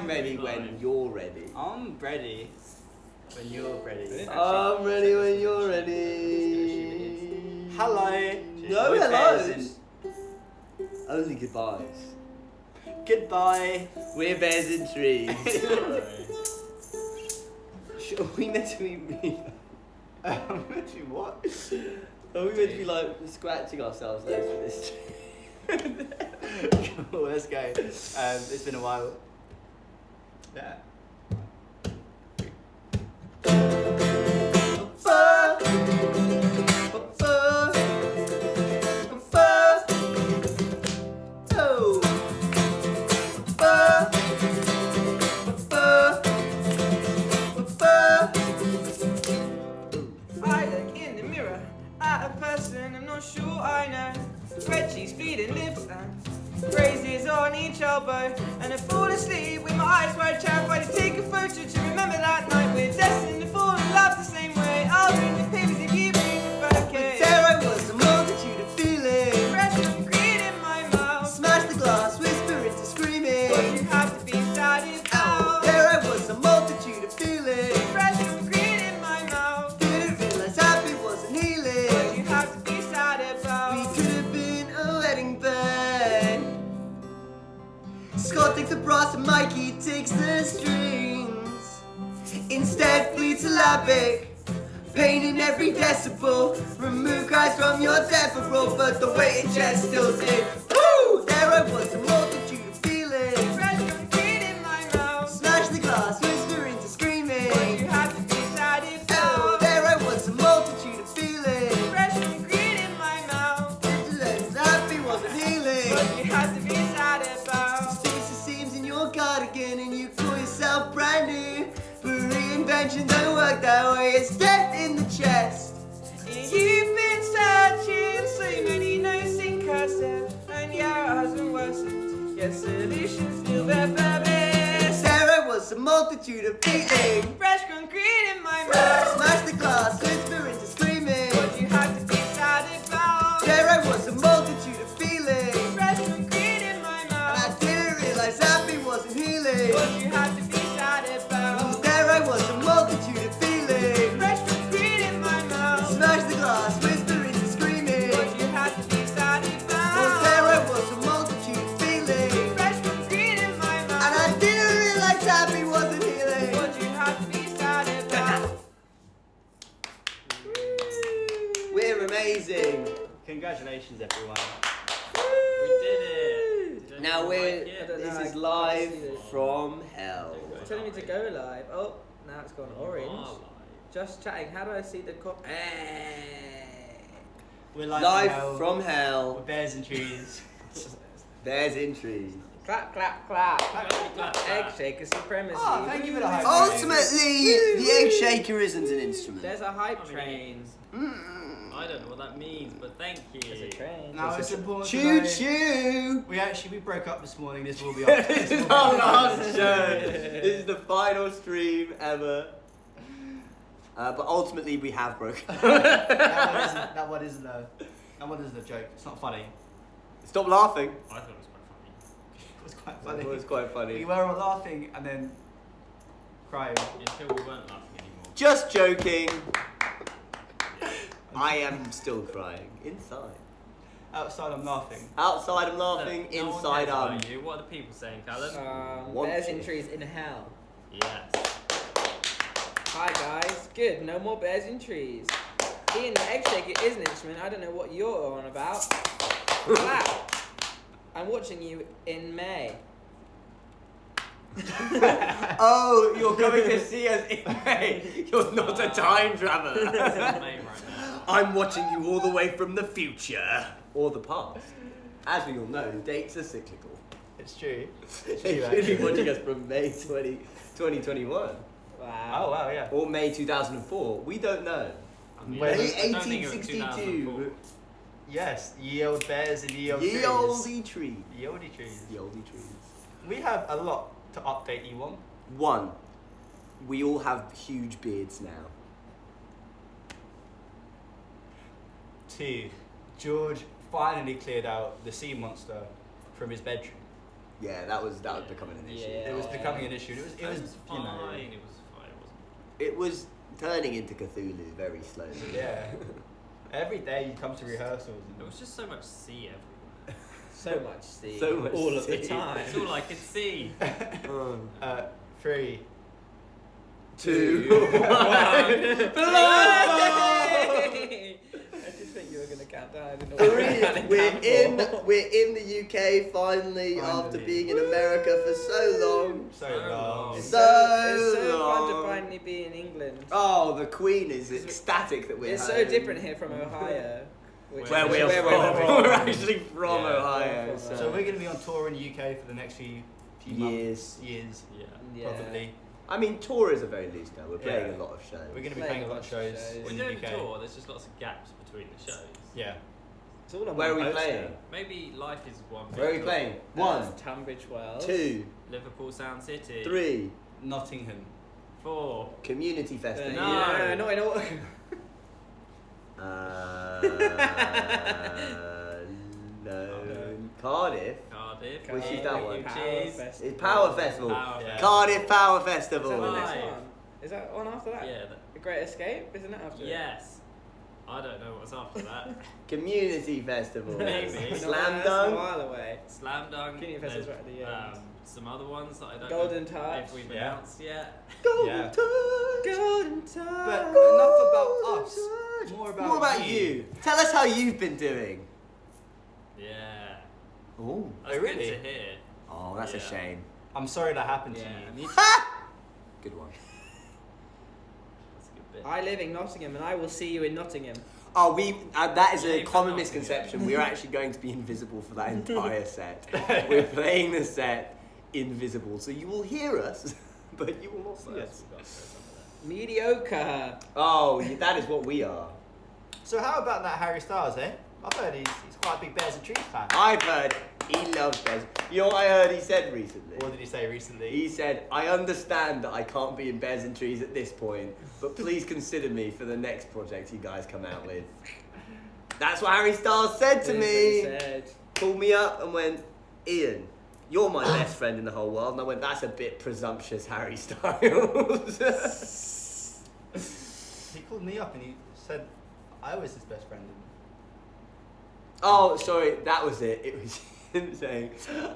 I'm ready when you're ready. I'm ready when you're ready. I'm ready when you're ready. Hello. No We're hellos. bears Only goodbyes. Goodbye. We're bears in trees. Are we meant to be What? Are we meant to be like scratching ourselves loads for this tree? Cool, let's go. It's been a while. Yeah. I look in the mirror at a person I'm not sure I know. Red cheeks, bleeding lips, and phrases on each elbow. And I fall asleep with my eyes wide terrified to take a photo to remember that night. We're destined to fall in love the same way. I'll bring the papers if you bring the bouquet. There I was, a multitude of feelings. Fresh concrete in my mouth. Smash the glass, whisper into screaming. But you have to be satisfied. There I was, a multitude of feelings. Fresh concrete in my mouth. Didn't realize happy wasn't But healing. you have to be sad We about. could have been a wedding band. Scott takes the brass and Mikey takes the strings. Instead, fleet syllabic. Pain in every decibel. Remove cries from your temporal, but the weighted chest still did. Woo! There I was, a multitude of feelings. Fresh concrete in my mouth. Smash the glass, whisper into But screaming. you have to be sad Oh, about. there I was, a multitude of feelings. Fresh concrete in my mouth. Vigilance, happy wasn't healing. But you have to be sad about. Space the seams in your cardigan and you call yourself brand new. But reinvention don't work that way, it's death in the chest. You've been searching so many notes in cursive, and yeah, it hasn't worsened. Yet solutions still there for this. There I was, a multitude of feelings. Fresh concrete in my mouth. Smash the glass, whisper into screaming. But you have to be sad about. There I was, a multitude of feelings. Fresh concrete in my And I mouth. didn't realize happy wasn't healing. But you have to be sad about. There I was, a multitude of feelings. Fresh concrete in my mouth. Smash the glass, whisper into screaming. But you have to be sad There I about. was, a multitude of feelings. Fresh concrete in my And mouth. I didn't realize happy wasn't healing. But you have to be sad about. We're amazing. Congratulations, everyone. We did it. Did Now anyone we're. like it? don't know, This I is can't live see this. from hell. It's telling me to go live. Oh, now it's gone orange. Oh, Just chatting. How do I see the We're live Live from We're hell. bears and trees. Bears in trees. Clap, clap, clap. Clap, clap, clap. Egg shaker supremacy. Oh, thank you for the hype. Ultimately, the egg shaker isn't an instrument. There's a hype I mean, train. I don't know what that means, but thank you. There's a train. Now it's important to Choo know- choo! we broke up this morning. This will be This is our last show. This is the final stream ever. But ultimately, we have broken. That one isn't a joke. It's not funny. Stop laughing. I thought it was quite funny. It was quite It funny. was quite We funny. were all laughing and then crying. Until we weren't laughing anymore. Just joking. I am still crying inside. Outside, I'm laughing. Outside, I'm laughing. Look, no one Inside, cares I'm. about you. What are the people saying, Callum? Want Bears to. in trees in hell. Yes. Hi guys. Good. No more bears in trees. Ian, the egg shaker is an instrument. I don't know what you're on about. Clap. I'm watching you in May. Oh, you're coming to see us in May. You're not a time It's traveler. in May right now. I'm watching you all the way from the future. Or the past. As we all know, dates are cyclical. It's true. They should be watching us from May 2021. Wow. Oh wow, yeah. Or May 2004. We don't know. Yeah, Wait, May I don't think it was 1862. 2004. Yes, ye old bears and ye old trees. Ye olde tree. Ye oldie trees. Ye olde trees. We have a lot to update you on. 1. We all have huge beards now. 2. George finally cleared out the sea monster from his bedroom. Yeah, that was becoming an issue. It was becoming an issue. It was It was you know. fine. It was fine. It wasn't. It was turning into Cthulhu very slowly. Yeah. Every day you come to rehearsals. There was just so much sea everywhere. So much sea. So much all of the sea. time. That's all I could see. 3, 2, 1. I just think you were going to count down. I didn't know what you were counting down We're in the UK finally after being in America for so long. So long. It's So so fun to long. finally be in England. Oh, the Queen is ecstatic that we're It's so home. different here from Ohio. which Where is we're where from. We're actually from Yeah. Ohio. We're from, So we're going to be on tour in the UK for the next few Years. years, Yeah. Yeah. probably. I mean, tour is a very loose term. We're playing Yeah. a lot of shows. We're going to be Playing playing a lot of shows We're in the doing UK. a tour. There's just lots of gaps between the shows. Yeah. It's all on Where are one we poster. playing? Maybe life is one. Where are we big playing? tour. 1, Tunbridge Wells. 2, Liverpool Sound City. 3. Nottingham. 4. Community festival. No. Yeah, not in all. No. Cardiff. Cardiff. Which is that one? Cheese. It's Power Festival. Power Yeah. Festival. Cardiff Power Is that Festival. the Five. next one? Is that on after that? Yeah. The Great Escape, isn't it after it? Yes. I don't know what's after that. Community Festival. Maybe. Slam That's a dunk. while away. Slam Dunk. Community Festival's there's, right at the end. Some other ones that I don't Golden know Touch. if we've Yeah. announced yet. Golden Yeah. touch. Golden Touch. But enough about us. More about, More about you. Tell us how you've been doing. Yeah. Oh. That's Oh, really? good to hear. Oh, that's a Yeah. shame. I'm sorry that happened to Yeah. you. Good one. That's a good bit. I live in Nottingham and I will see you in Nottingham. Oh, that is Yeah, a you've common done misconception. We're actually going to be invisible for that entire set. We're playing the set invisible, so you will hear us, but you will not see us. Mediocre. Oh, that is what we are. So how about that Harry Styles, eh? I've heard he's quite a big Bears and Trees fan. I've heard he loves Bears. You know what I heard he said recently? What did he say recently? He said, I understand that I can't be in Bears and Trees at this point, but please consider me for the next project you guys come out with. That's what Harry Styles said to That's what me. he said. Called me up and went, Ian, you're my best friend in the whole world. And I went, that's a bit presumptuous, Harry Styles. He called me up and he said I was his best friend. Oh, sorry, that was it. It was him saying,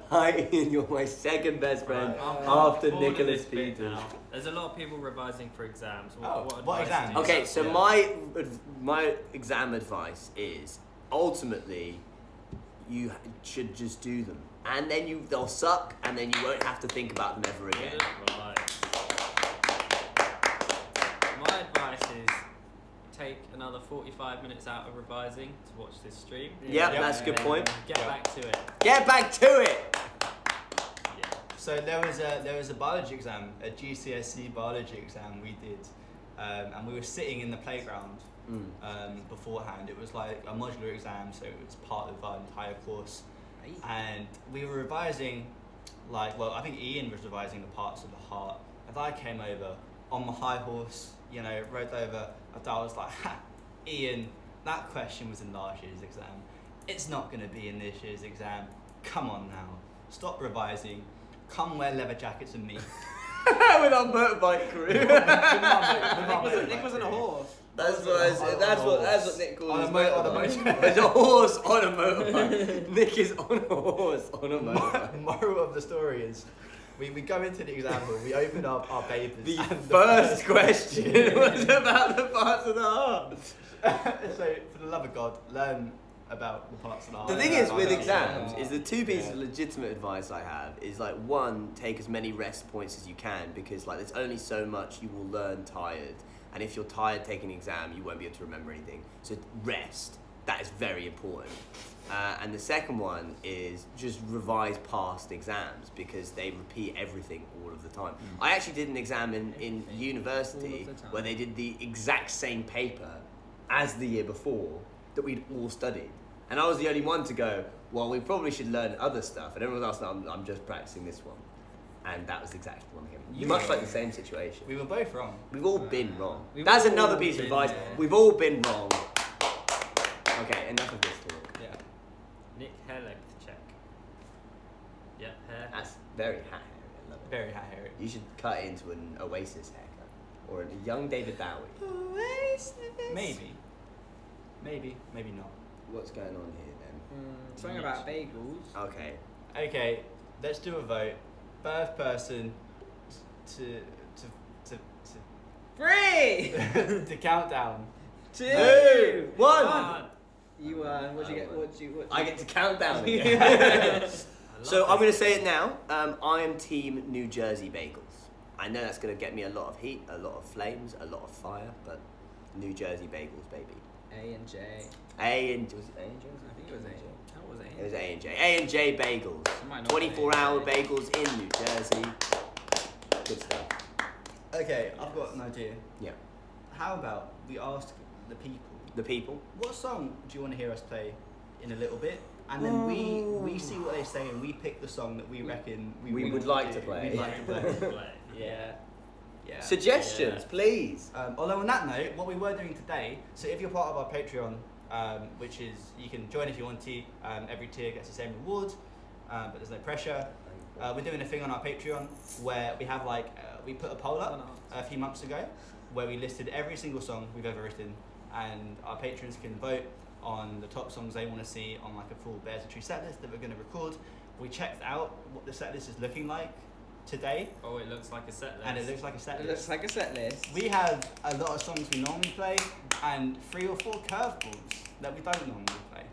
hi Ian, you're my second best friend Right, after forward to Nicholas this bit Peters. now. There's a lot of people revising for exams. Oh, What what advice exams? do you Okay, have? so Yeah. my exam advice is ultimately you should just do them, and then they'll suck, and then you won't have to think about them ever again. Good advice. My advice is take another 45 minutes out of revising to watch this stream. Yep, Yep. that's a good point. Get Yeah. back to it. Get back to it. Yeah. So there was a biology exam, a GCSE biology exam we did, and we were sitting in the playground beforehand. It was like a modular exam, so it was part of our entire course, and we were revising, I think Ian was revising the parts of the heart, and I came over on my high horse, rode over, and I was like, ha, Ian, that question was in last year's exam. It's not going to be in this year's exam. Come on now. Stop revising. Come wear leather jackets and me. With our motorbike crew. Nick wasn't a horse. That's what Nick calls On a his motorbike. There's a horse on a motorbike. Nick is on a horse on a motorbike. Moral of the story is, we go into the exam hall, we open up our papers. The and first question was about the parts of the heart. So, for the love of God, learn about the parts of the heart. The thing is with Yeah. exams is the two pieces Yeah. of legitimate advice I have is like, one, take as many rest points as you can, because like there's only so much you will learn tired, and if you're tired taking an exam you won't be able to remember anything, so rest, that is very important. And the second one is just revise past exams, because they repeat everything all of the time. I actually did an exam in university All of the time. where they did the exact same paper as the year before that we'd all studied. And I was the only one to go, well, we probably should learn other stuff. And everyone else, no, I'm just practicing this one. And that was exactly the one again. Much like the same situation. We were both wrong. We've all been wrong. We've That's all another piece of been advice. wrong. We've all been wrong. Okay, enough of this talk. Yeah. Nick Helek check. Yeah, hair. That's very hat hairy. I love it. Very hat hairy. You should cut it into an Oasis haircut or a young David Bowie. Maybe not. What's going on here then? Something about bagels. Okay. Okay, let's do a vote. First person to 3, to count down. 2, 1. You won. What'd you get? I get to count down again. So I'm going to say it now. I am Team New Jersey Bagels. I know that's going to get me a lot of heat, a lot of flames, a lot of fire, but New Jersey Bagels, baby. A and J. A and was it A and J? I think it was A. That was It was A and J. A and J Bagels. Might not be 24-hour A&J. bagels in New Jersey. Good stuff. Okay, I've got an idea. Yeah. How about we ask the people, The people. what song do you want to hear us play in a little bit? And then we see what they say and we pick the song that we reckon We want would like do. to play. We'd like to play. Yeah. Yeah. Suggestions, please. Although on that note, what we were doing today, so if you're part of our Patreon, which is, you can join if you want to, every tier gets the same rewards, but there's no pressure. We're doing a thing on our Patreon where we have we put a poll up a few months ago where we listed every single song we've ever written, and our patrons can vote on the top songs they want to see on a full Bears a Tree set list that we're going to record. We checked out what the set list is looking like today, Oh, it looks like a set list. and it looks like a set It list. looks like a set list. We have a lot of songs we normally play and 3 or 4 curveballs that we don't normally play.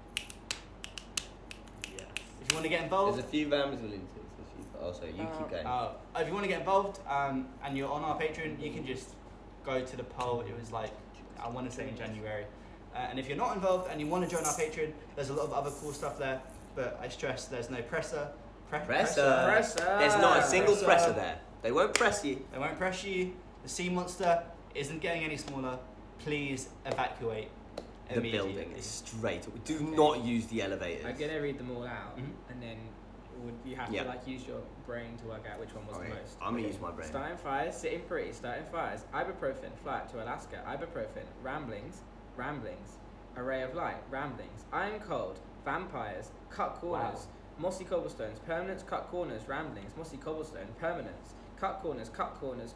Yes. If you want to get There's involved, a few Vams will into it. Oh, sorry, you keep going. if you want to get involved and you're on our Patreon, you can just go to the poll. It was I want to say in January. And if you're not involved and you want to join our Patreon, there's a lot of other cool stuff there. But I stress there's no presser. Presser. There's not a single presser there. They won't press you. They won't press you. The sea monster isn't getting any smaller. Please evacuate The immediately. building is straight. Do not use the elevators. I'm gonna read them all out, Mhm. and then you have Yeah. to use your brain to work out which one was Okay, the most. I'm gonna use my brain. Starting fires, sitting pretty, starting fires, ibuprofen, flight to Alaska, ibuprofen, ramblings, array of light, ramblings, iron cold, vampires, cut corners, mossy cobblestones, permanence, cut corners, ramblings, mossy cobblestone, permanence, cut corners,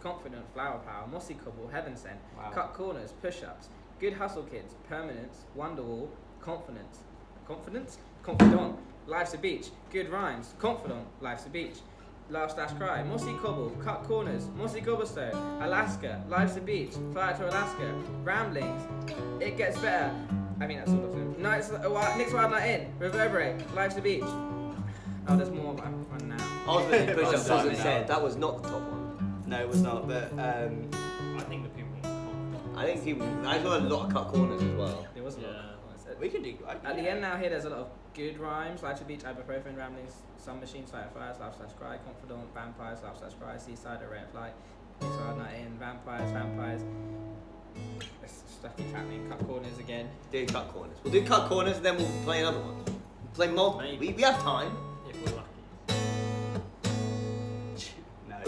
confident, flower power, mossy cobble, heaven sent, Wow. cut corners, push-ups, good hustle kids, permanence, wonderwall, confident, life's a beach, good rhymes, confident, life's a beach, laugh slash cry, mossy cobble, cut corners, mossy cobblestone, Alaska, life's a beach, fly to Alaska, ramblings, it gets better. I mean, that's all of them. Nick's Wild Night In, reverberate, life's a beach. Oh, there's more, but I'm fun now. Ultimately, push-ups Well, wasn't no. said. That was not the top one. No, it was not. But I think the people want I think people. I saw a lot of cut corners as well. There was a lot. Yeah. we can do. At the end now here, there's a lot of good rhymes, life's a beach, ibuprofen, ramblings, sun machine, sight of fires, laugh slash cry, confidant, vampires, laugh slash cry, seaside, a ray of light, Nick's Wild Night In, vampires. This stuff keeps happening. Cut corners again. Do cut corners. We'll do cut corners and then we'll play another one. Play multiple. Maybe. We have time. if we're lucky. No.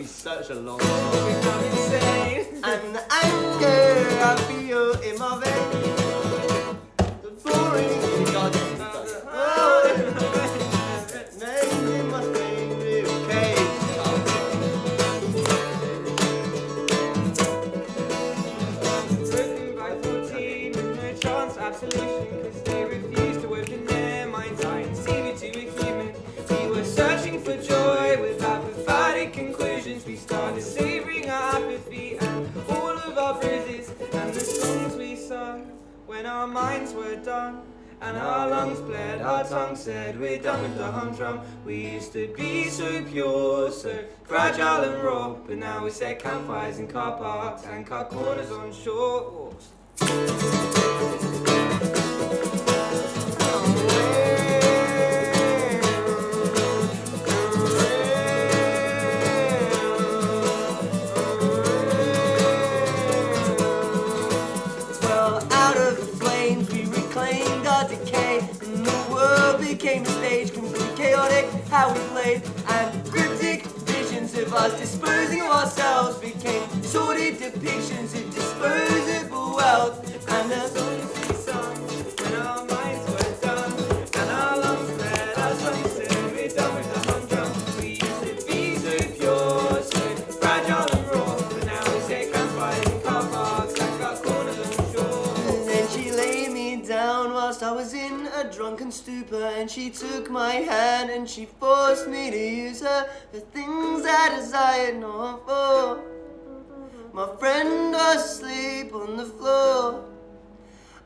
Such a long song. Become insane. And the anger I feel in my veins. The boring name in my favorite case. Broken by 14 with no chance of absolution, cause they refused to open their minds. I conceive it to a human. We were searching for joy with apophatic conclusions. We started savoring our apathy and all of our bruises and the songs we sung when our minds were done. And our lungs bled, our tongue said we're done with the humdrum. We used to be so pure, so fragile and raw, but now we set campfires in car parks and cut corners on shores. Well, out of the flames we reclaimed our decay, and the world became a stage complete how we played, and cryptic visions of us disposing of ourselves became sordid depictions of disposable wealth. And the songs we sung when our minds were done, and our lungs spread our tongues till we're done with the humdrum. We used to be so pure, so fragile and raw, but now we sit campfires in car parks like our corners on the shore. And then she laid me down whilst I was in a drunken stupor, and she took my hand and she forced me to use her for things I desired not for. My friend was asleep on the floor.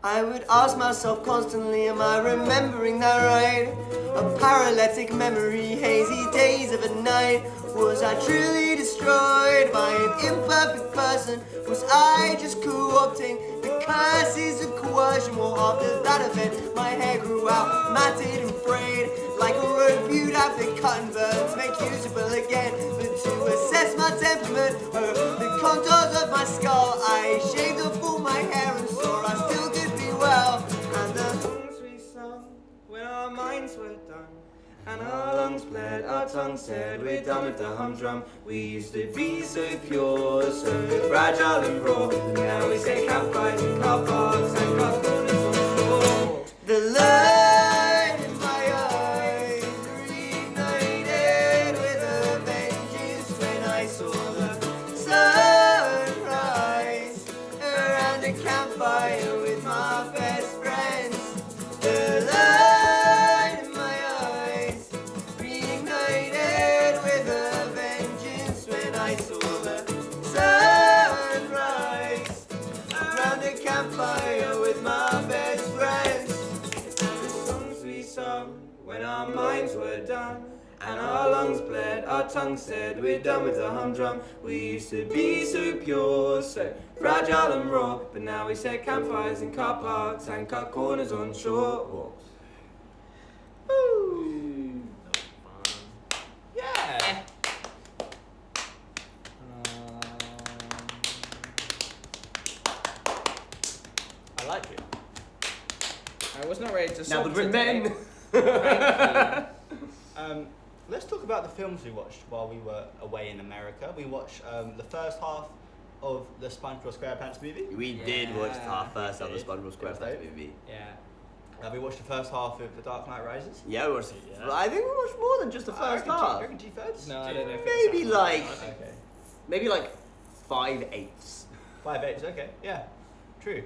I would ask myself constantly, am I remembering that right? A paralytic memory, hazy days of a night. Was I truly destroyed by an imperfect person? Was I just co-opting the curses of coercion? Well, after that event, my hair grew out, matted and frayed, like a rope you'd have to cut and burn to make usable again. But to assess my temperament, the contours of my skull, I shaved off all my hair and saw I still could be well. And the Songs we sung when our minds were done, and our lungs bled, our tongues said we're done with the humdrum. We used to be so pure, so fragile and raw, but now we say campfires in car parks and car corners on the shore. The light in my eyes reignited with a vengeance when I saw the sunrise around a campfire with my best friends. The light in my eyes reignited with a vengeance when I saw the sunrise around a campfire with my best friends. The songs we sung when our minds were done, and our lungs bled, our tongues said we're done with the humdrum. We used to be so pure, so fragile and raw, but now we set campfires in car parks and cut corners on shore. Woo! Yeah. I like it. I was not ready to Now stop the grim today. men. Let's talk about the films we watched while we were away in America. We watched the first half of the SpongeBob SquarePants movie. We did watch Yeah, our first of the did. SpongeBob It was SquarePants dope. movie. Yeah. We watched the first half of The Dark Knight Rises. Yeah, we watched. Yeah. I think we watched more than just the first half. Two-thirds? No, I don't know if Maybe it's like, Okay. maybe like 5/8. 5/8, okay, yeah, true.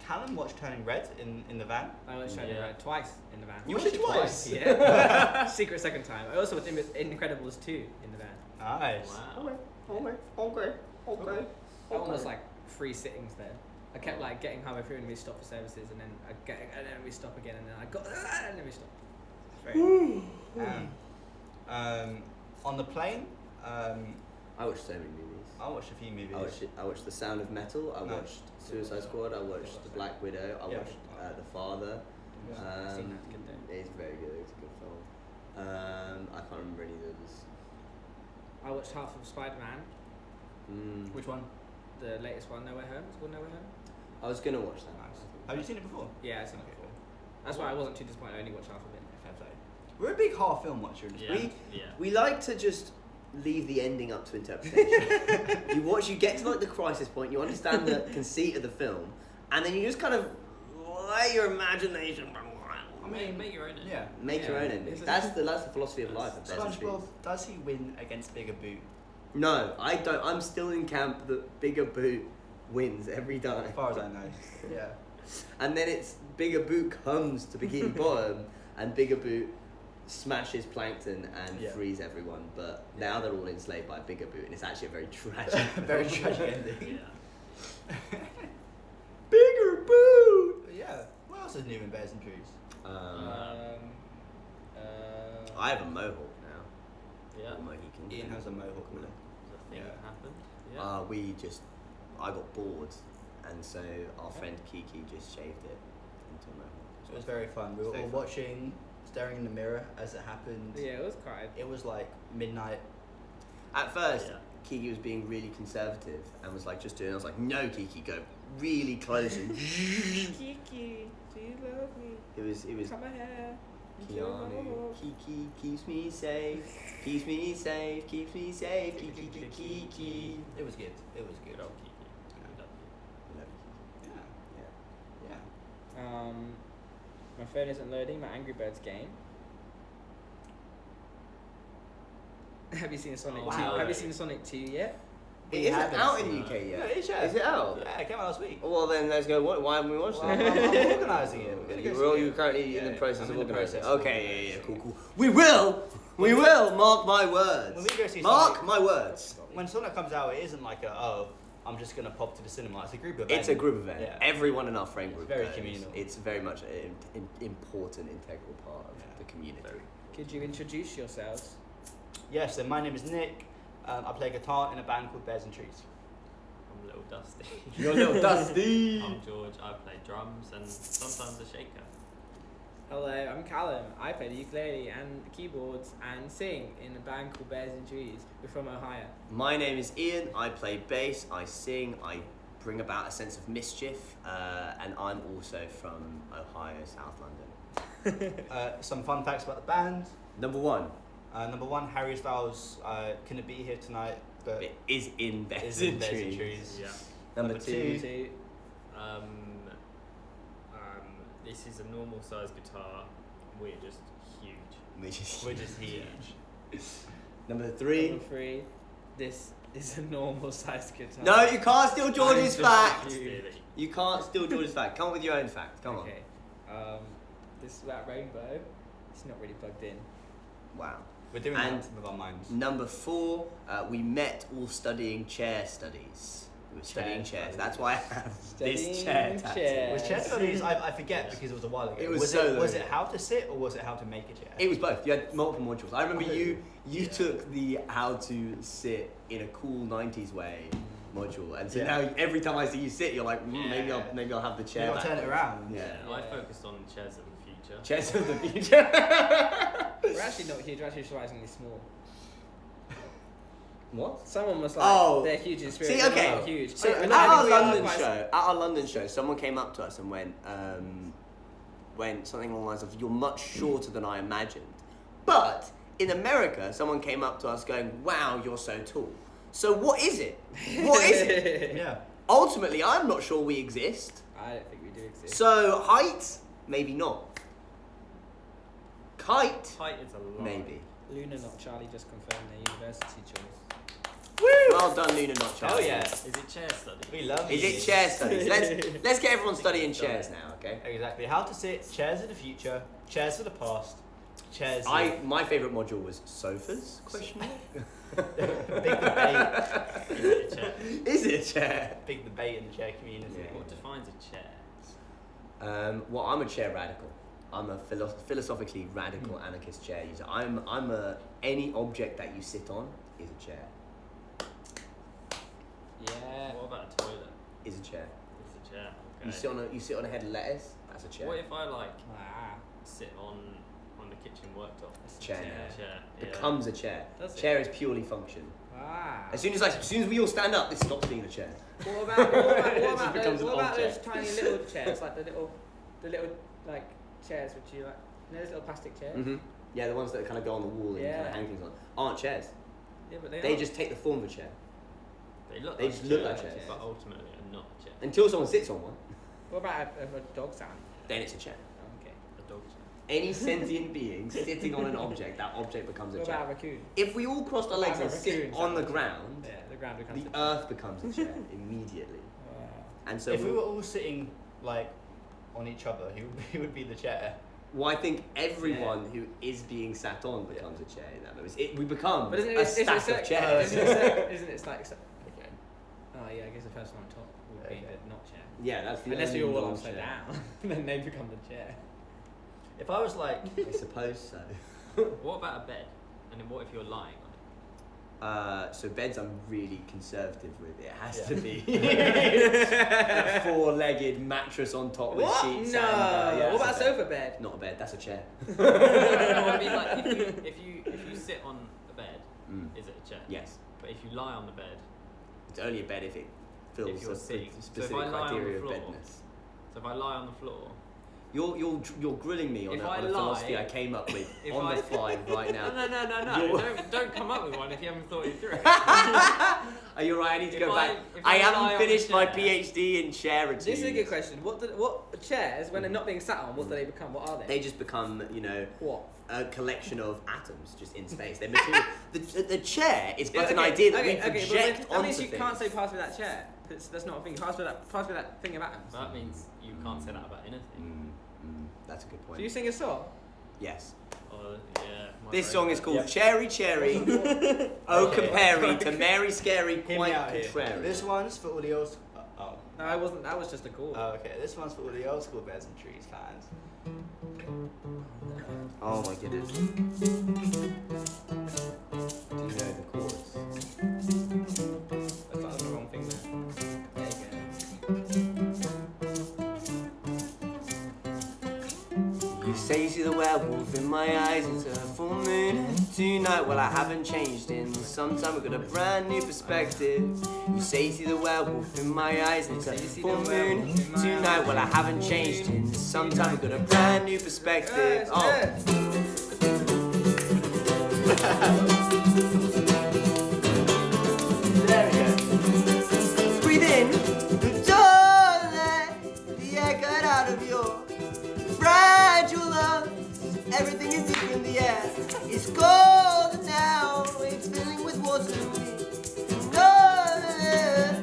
Callum watched Turning Red in the van. I watched Turning Red twice in the van. You watched it twice? Yeah. Secret second time. I also watched Incredibles 2 in the van. Nice. Okay. I almost like 3 sittings there. I kept like getting halfway through and we stop for services, and then and then we stop again, and then I got and then we stop. It's very On the plane, I watched so many movies. I watched a few movies. I watched The Sound of Metal. I Nice. watched Suicide Squad. I watched The Black Widow. I Yeah. watched The Father. I've seen that, good though. It's very good. It's a good film. I can't remember any of those. I watched half of Spider-Man, Which one? the latest one, No Way Home. It's called No Way Home. I was gonna watch that. Nice. Have you seen it before? Yeah, I've seen it Okay. before. That's why I wasn't too disappointed. I only watched half of it. Fair play. We're a big horror film watcher in this Yeah. We like to just leave the ending up to interpretation. you get to like the crisis point, you understand the conceit of the film, and then you just kind of let your imagination I mean, make your own. Yeah. make your own ending. That's the philosophy of life. SpongeBob, does he win against Bigger Boot? No, I don't. I'm still in camp that Bigger Boot wins every time. As far as I know. Yeah. And then it's Bigger Boot comes to Bikini Bottom, and Bigger Boot smashes Plankton and Yeah. frees everyone. But now they're all enslaved by Bigger Boot, and it's actually a very tragic, Very tragic ending. Yeah. Bigger Boot. But yeah. What else is new in Bears and Trees? I have a mohawk now. Yeah. A Mohican. Ian has a mohawk now. Thing Yeah. that happened. Yeah. I got bored, and so our friend Kiki just shaved it into a mohawk. It was very fun. We were It's very all fun. watching, staring in the mirror as it happened. Yeah, it was quite. It was like midnight. At first, Yeah. Kiki was being really conservative and was like just doing. I was like, no, Kiki, go really close. And Kiki, do you love me? it was. Cut my hair. Keanu, Kiki keeps me safe, keeps me safe, keeps me safe, Kiki, Kiki, Kiki. It was good. It was good. Good old Kiki. Yeah. My phone isn't loading. My Angry Birds game. Have you seen Sonic 2? Wow. Have you seen Sonic 2 yet? It isn't haven't out in seen the UK it. yet. No, it is, yeah. Is it out? Yeah, it came out last week. Well, then let's go. Why haven't we watched Well, it? I'm organising it. We're gonna go see You're it. currently in Yeah, the process I'm of in the organising. process of Okay, organising yeah, it. cool. We will. Mark my words. When we go see Mark Sonic- my words. When Sonic comes out, it isn't like I'm just gonna pop to the cinema. It's a group event. It's a group event. Yeah. Everyone in our friend group. very goes. communal. It's very much an important, integral part of the community. Could you introduce yourselves? Yes, so my name is Nick. I play guitar in a band called Bears and Trees. I'm Little Dusty. You're a little dusty. I'm George. I play drums and sometimes a shaker. Hello, I'm Callum. I play the ukulele and the keyboards and sing in a band called Bears and Trees. We're from Ohio. My name is Ian. I play bass. I sing. I bring about a sense of mischief, and I'm also from Ohio, South London. Some fun facts about the band. Number one, Number one, Harry Styles couldn't be here tonight, but it is in Bears is in and Bears and Trees. Trees. Yeah. Number Number two, Two. This is a normal size guitar. We're just huge. We're just huge. Number three. Number three. This is a normal sized guitar. No, you can't steal George's I'm just fact. huge. Really. You can't steal George's fact. Come up with your own fact. Come Okay. This is about rainbow. It's not really plugged in. on. Wow. We're doing And that with our minds. Number four, we met all studying chair studies. We were studying Chair chairs. studies. That's why I have this Studying chair tattoo. chairs. Was chair studies? I forget because it was a while ago. It was was so it, was long it ago. how to sit or was it how to make a chair? It was both. You had multiple modules. I remember Oh, you yeah. took the how to sit in a cool 90s way module, and so Yeah. now every time I see you sit, you're like, maybe Yeah. I'll have the chair. Maybe I'll turn it backwards." around. Yeah. I Yeah. focused on chairs of the future. Chairs of the future. We're actually not huge. We're actually surprisingly small. What? Someone was like, Oh. they're huge in spirit. See, but okay. they're not huge. So And at I our think we are London quite- show, at our London show, someone came up to us and went something along the lines of, "You're much shorter than I imagined." But in America, someone came up to us going, "Wow, you're so tall." So what is it? What is it? Yeah. Ultimately, I'm not sure we exist. I don't think we do exist. So height, maybe not. Height, Height is a lot. maybe. Luna, not Charlie, just confirmed their university choice. Well done, Luna, not Oh Charlie. yeah. Is it chair study? We love Is you. it chair studies? Let's get everyone studying chairs now, okay? Exactly. How to sit, chairs of the future, chairs for the past, chairs. My favourite module was sofas? Question mark. Big debate. Is it a chair? Is it a chair? Big debate in the chair community. Yeah. What defines a chair? Well, I'm a chair radical. I'm a philosophically radical anarchist chair user. Any object that you sit on is a chair. Yeah. What about a toilet? Is a chair. It's a chair. Okay. You sit on a head of lettuce. That's a chair. What if I like Ah, sit on the kitchen worktop? that's a Chair. Chair. Yeah. Becomes a chair. Does it? Chair is purely function. Ah. As soon as we all stand up, this stops being a chair. What about becomes an those object. tiny little chairs, like the little like chairs which you like, you know, those little plastic chairs? Mm-hmm. Yeah, the ones that kind of go on the wall and kind Yeah. of hang things on aren't chairs. Yeah, but They are. just take the form of a chair. They look They like just look chairs, like chairs. but ultimately are not a chair. Until someone sits on one, What about if a dog sound? then it's a chair. Oh, okay. A dog chair. Any sentient being sitting on an object, that object becomes a What chair. about a raccoon? If we all crossed our legs and About a sit raccoon on the sound. ground, Yeah, the ground becomes the a chair. earth becomes a chair immediately. Wow. And so, If we were all sitting like on each other, who would be the chair? well, I think everyone who is being sat on becomes a chair in that moment. We become But isn't it, a isn't it, stack of chairs. isn't it like? Okay. Oh yeah, I guess the person on top would be Okay. the not chair. Yeah, that's the Unless only you're all non-chair. upside down, then they become the chair. If I was like, I suppose so. What about a bed? And then what if you're lying on it? So beds I'm really conservative with. It has to Yeah. be a four-legged mattress on top with What? sheets. No. And, yeah, what about that's a bed. sofa bed? Not a bed. That's a chair. No, I mean like if you sit on a bed, Mm. is it a chair? Yes, But if you lie on the bed, it's only a bed if it fills If you're the sitting. So if specific I lie on the criteria of floor, bedness. so if I lie on the floor, You're grilling me on If a I philosophy lie- I came up with if on I- the fly right now. No. Don't come up with one if you haven't thought it through. Are you right? I need to If go I- back. if I I lie haven't on finished the my chair- PhD in charity. This is a good question. What chairs, when they're not being sat on, what do they become? What are they? They just become, What? a collection of atoms just in space. They're material. the chair is but an Okay, idea that we okay, project but that onto means you things. can't say pass me that chair. That's not a thing. Pass me that thing of atoms. That means you can't say that about anything. That's a good point. Do you sing a song? Yes. Yeah. my This brain- song is called Yeah. Cherry Cherry. Oh, Okay. compare to Mary Scary, Hear me quite out here. contrary. This one's for all the old. Oh. No, I wasn't. That was just a call. Okay, this one's for all the old school Bears and Trees fans. Oh my goodness. Do you know the chorus? I thought the wrong thing there. There you You say you see the werewolf in my eyes, it's a full moon tonight. Well, I haven't changed in some time, I've got a brand new perspective. You say you see the werewolf in my eyes, it's a full moon tonight. Well, I haven't changed in some time, I've got a brand new perspective. There we go. Breathe in, don't let the air get out of your fragile lungs. Everything is deep in the air. It's cold now. It's filling with water. We know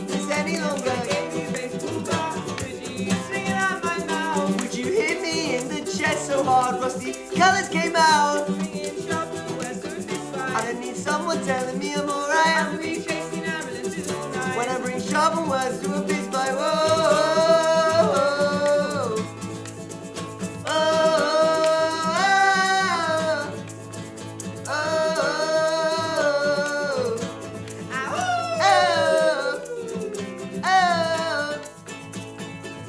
this any longer. Would you hit me in the chest so hard? Rusty colors came out. I don't need someone telling me I'm alright. When I bring sharpened words to a fist fight.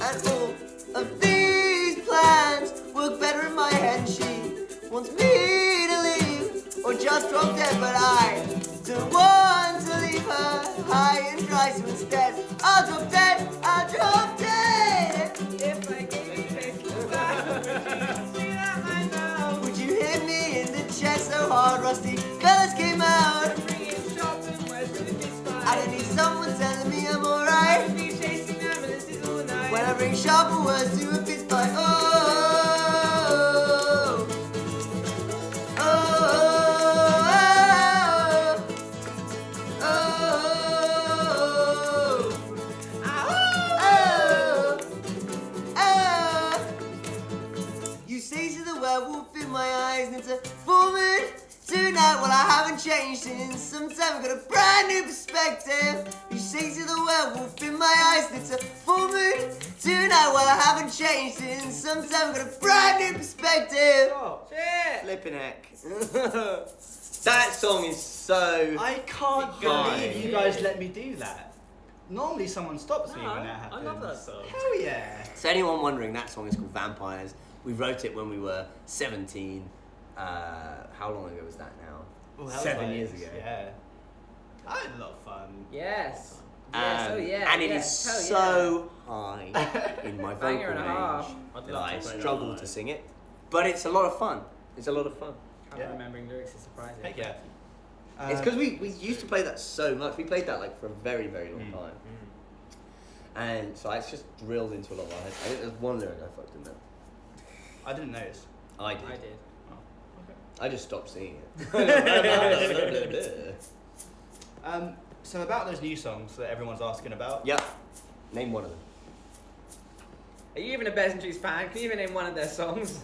And all of these plans work better in my head. She wants me to leave or just drop dead, but I don't want to leave her high and dry. So instead, I'll drop dead. I'll drop dead. If I gave you taste of that, Would you hit me in the chest so hard? Rusty colors came out. I don't need someone telling me I'm alright. When I bring sharper words to a fist fight. You say to the werewolf in my eyes, and it's a full moon tonight. Well, I haven't changed since some time. I've got a brand new perspective. You say to the werewolf in my eyes, and it's a full moon tonight. Well, I haven't changed since some time. I've got a brand new perspective. Shit! Flippin' heck. That song is so. I can't Guys. believe you guys let me do that. Normally someone stops me No, when that I happens. love that song. Hell yeah. So anyone wondering, that song is called Vampires. We wrote it when we were 17. How long ago was that now? Well, that was 7 like- years ago. Yeah. I had a lot of fun. Yes. Yes. Oh yeah. And it is yes. Hell so high in my vocal Banger and a half. range I'd that love I to play that struggle live. to sing it. But it's a lot of fun. It's a lot of fun. Can't Yeah. remembering lyrics is surprising. Heck yeah. It's because we used to play that so much. We played that like for a very, very long Mm. time. And so it's just drilled into a lot of our heads. I think there's one lyric I fucked in there. I didn't notice. I did. I did. Oh, I just stopped singing it. So about those new songs that everyone's asking about. Yep. Name one of them. Are you even a Bears and Trees fan? Can you even name one of their songs?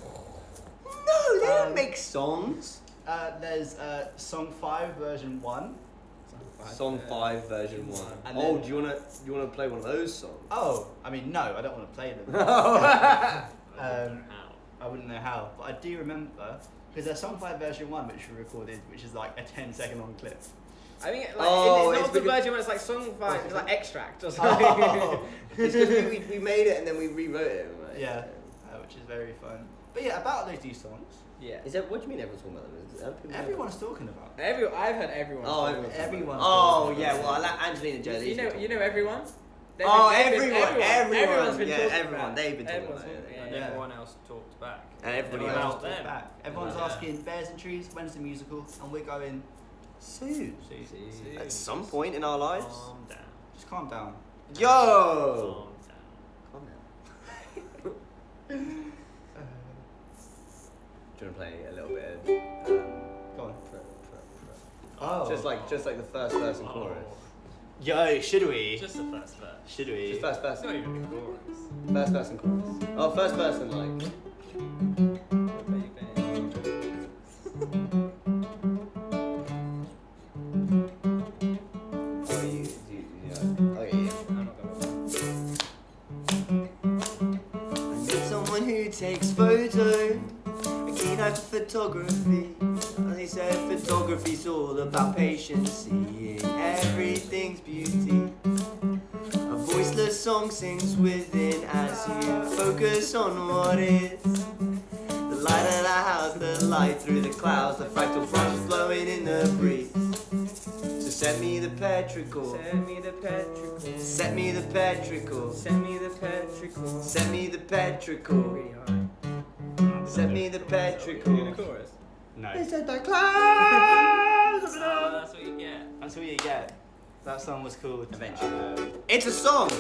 No, they don't make songs. There's song 5 version 1. Song 5 version 1. And Oh, then- do you wanna play one of those songs? Oh, I mean no, I don't want to play them. How? I wouldn't know how, but I do remember because there's song 5 version 1 which we recorded, which is like a 10-second long clip. I think Oh, it's it's not the because- version when it's like song 5. It's like extract or something. Oh. It's because we made it and then we rewrote it. Right? Yeah, which is very fun. But yeah, about those two songs, Yeah. Is that what do you mean everyone's talking about them? Is that people- everyone's talking about. I've heard everyone. Oh, talk about it. everyone's Oh talking yeah, about well I it. like Angelina Jolie. You know everyone. Everyone's been talking everyone. about. They've been talking Everyone's about it. talking- And Yeah. everyone else talked back. And everybody About else them. Back. Everyone's Yeah. asking Bears and Trees, when's the musical? And we're going, Soon. see, At some point in our lives. Calm down. just calm down. Yo! Calm down. Calm down. Do you want to play a little bit? Go on. Oh. Just like the first verse and chorus. Yo, should we? Just the first verse. Should we? Just first verse. It's not even the chorus. First verse and chorus. Oh, first verse and like. Oh, okay, yeah. I need someone who takes photos, a keen eye for photography. They said photography's all about patience, seeing everything's beauty. A voiceless song sings within as you focus on what is. The light of the house, the light through the clouds, the fractal branches blowing in the breeze. So send me the petrichor. Send me the petrichor. Set me the petrichor. Send me the petrichor. Set me the petrichor. Really hard. Set me the The petrichor. chorus. No. They said the clouds of love. That's what you get. That's what you get. That song was called. Eventually. It's a song.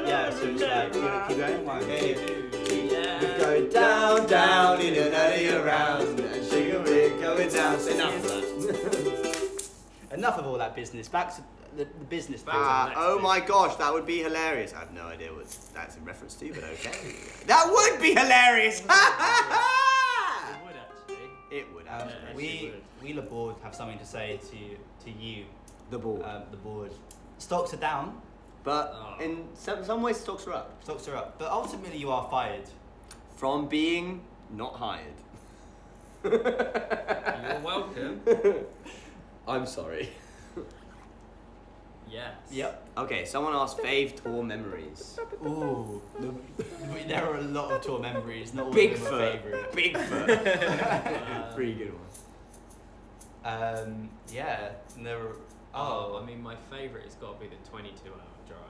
Yeah, so it's like, keep going. One, two. We go down, down, in and out of your round, and sugar we're going down. So enough of that. Enough of all that business. Back to the business. Back to the next Oh bit. my gosh, that would be hilarious. I have no idea what that's in reference to, but okay. That would be hilarious. It would actually. It would actually. We the board have something to say to you, The ball. the board. Stocks are down, But Oh. in some ways, stocks are up. stocks are up, but ultimately you are fired. From being not hired. You're welcome. I'm sorry. Yes. Yep. Okay, someone asked fave tour memories. Ooh, there are a lot of tour memories. Not all of them are Bigfoot. favourite. Bigfoot. Pretty good one. Yeah. And there were. Oh, I mean, my favourite has got to be the 22-hour drive.